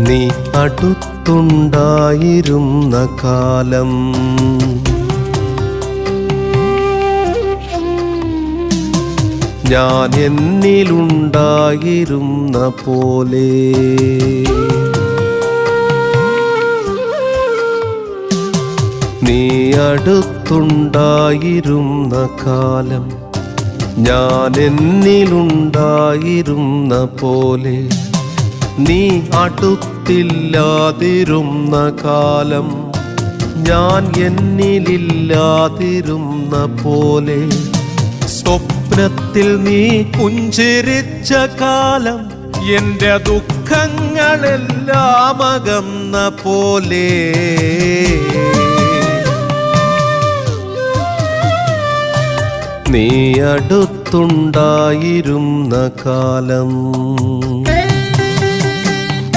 നീ അടുത്തുണ്ടായിരുന്ന കാലം ഞാൻ എന്നിലുണ്ടായിരുന്ന പോലെ നീ അടുത്തുണ്ടായിരുന്ന കാലം ഞാൻ എന്നിലുണ്ടായിരുന്ന പോലെ നീ അടുത്തില്ലാതിരുന്ന കാലം ഞാൻ എന്നിലില്ലാതിരുന്ന പോലെ സ്വപ്നത്തിൽ നീ പുഞ്ചിരിച്ച കാലം എന്റെ ദുഃഖങ്ങളെല്ലാം അകന്ന പോലെ നീ അടുത്തുണ്ടായിരുന്ന കാലം